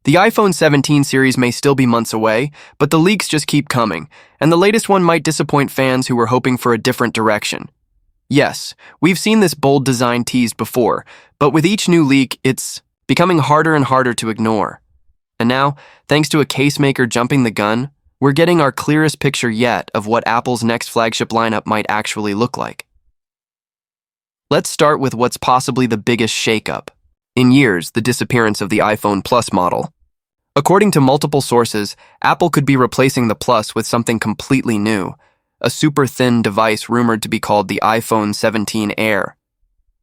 The iPhone 17 series may still be months away, but the leaks just keep coming, and the latest one might disappoint fans who were hoping for a different direction. Yes, we've seen this bold design teased before, but with each new leak, it's becoming harder and harder to ignore. And now, thanks to a casemaker jumping the gun, we're getting our clearest picture yet of what Apple's next flagship lineup might actually look like. Let's start with what's possibly the biggest shakeup in years, the disappearance of the iPhone Plus model. According to multiple sources, Apple could be replacing the Plus with something completely new, a super thin device rumored to be called the iPhone 17 Air.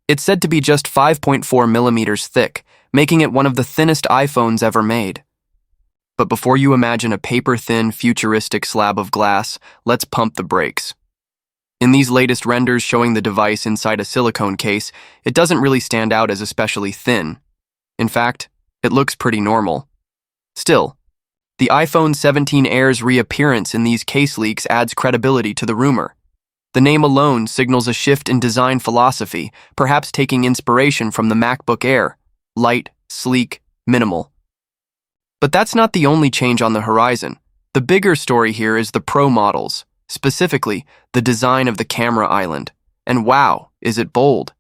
It's said to be just 5.4 millimeters thick, making it one of the thinnest iPhones ever made. But before you imagine a paper-thin, futuristic slab of glass, let's pump the brakes. In these latest renders showing the device inside a silicone case, it doesn't really stand out as especially thin. In fact, it looks pretty normal. Still, the iPhone 17 Air's reappearance in these case leaks adds credibility to the rumor. The name alone signals a shift in design philosophy, perhaps taking inspiration from the MacBook Air: light, sleek, minimal. But that's not the only change on the horizon. The bigger story here is the Pro models, specifically the design of the camera island. And wow, is it bold.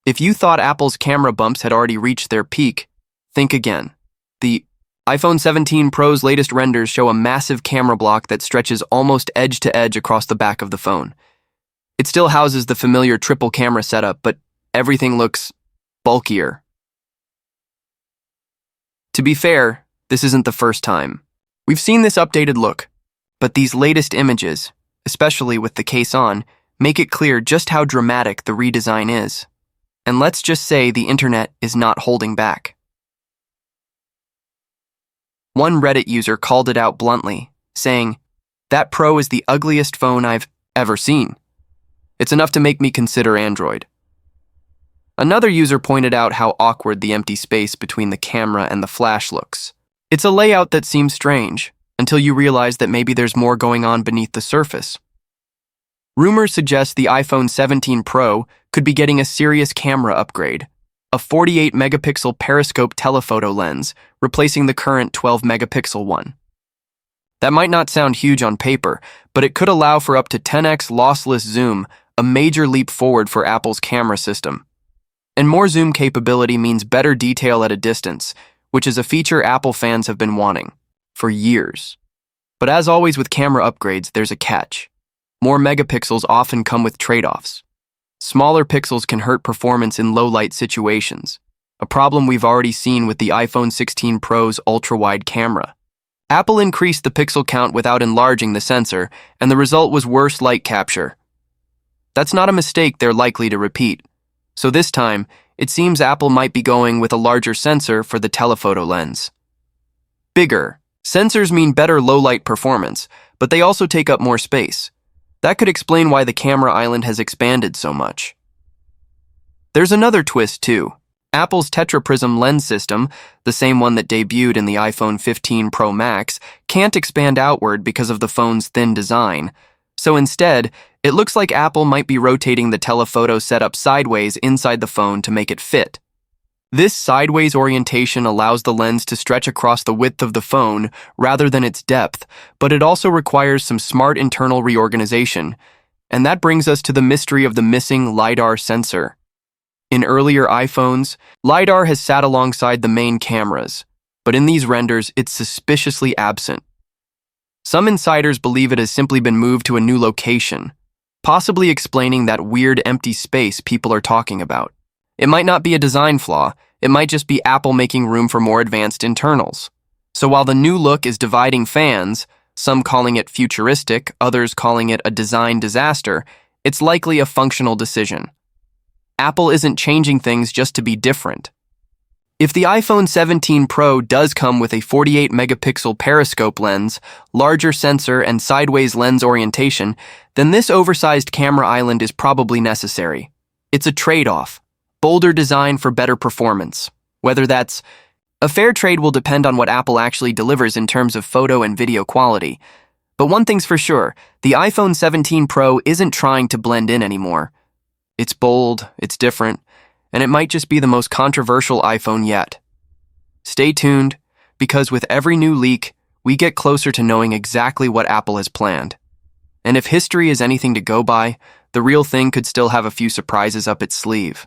If you thought Apple's camera bumps had already reached their peak, think again. The iPhone 17 Pro's latest renders show a massive camera block that stretches almost edge to edge across the back of the phone. It still houses the familiar triple camera setup, but everything looks bulkier. To be fair, this isn't the first time. We've seen this updated look, but these latest images, especially with the case on, make it clear just how dramatic the redesign is. And let's just say the internet is not holding back. One Reddit user called it out bluntly, saying, "That Pro is the ugliest phone I've ever seen. It's enough to make me consider Android." Another user pointed out how awkward the empty space between the camera and the flash looks. It's a layout that seems strange, until you realize that maybe there's more going on beneath the surface. Rumors suggest the iPhone 17 Pro could be getting a serious camera upgrade, a 48-megapixel periscope telephoto lens, replacing the current 12-megapixel one. That might not sound huge on paper, but it could allow for up to 10x lossless zoom, a major leap forward for Apple's camera system. And more zoom capability means better detail at a distance, which is a feature Apple fans have been wanting for years. But as always with camera upgrades, there's a catch. More megapixels often come with trade-offs. Smaller pixels can hurt performance in low-light situations, a problem we've already seen with the iPhone 16 Pro's ultra-wide camera. Apple increased the pixel count without enlarging the sensor, and the result was worse light capture. That's not a mistake they're likely to repeat. So this time, it seems Apple might be going with a larger sensor for the telephoto lens. Bigger. Sensors mean better low-light performance, but they also take up more space. That could explain why the camera island has expanded so much. There's another twist, too. Apple's tetraprism lens system, the same one that debuted in the iPhone 15 Pro Max, can't expand outward because of the phone's thin design. So instead, it looks like Apple might be rotating the telephoto setup sideways inside the phone to make it fit. This sideways orientation allows the lens to stretch across the width of the phone rather than its depth, but it also requires some smart internal reorganization. And that brings us to the mystery of the missing LiDAR sensor. In earlier iPhones, LiDAR has sat alongside the main cameras, but in these renders, it's suspiciously absent. Some insiders believe it has simply been moved to a new location, possibly explaining that weird empty space people are talking about. It might not be a design flaw, it might just be Apple making room for more advanced internals. So while the new look is dividing fans, some calling it futuristic, others calling it a design disaster, it's likely a functional decision. Apple isn't changing things just to be different. If the iPhone 17 Pro does come with a 48-megapixel periscope lens, larger sensor, and sideways lens orientation, then this oversized camera island is probably necessary. It's a trade-off. Bolder design for better performance. Whether that's a fair trade will depend on what Apple actually delivers in terms of photo and video quality. But one thing's for sure, the iPhone 17 Pro isn't trying to blend in anymore. It's bold, it's different, and it might just be the most controversial iPhone yet. Stay tuned, because with every new leak, we get closer to knowing exactly what Apple has planned. And if history is anything to go by, the real thing could still have a few surprises up its sleeve.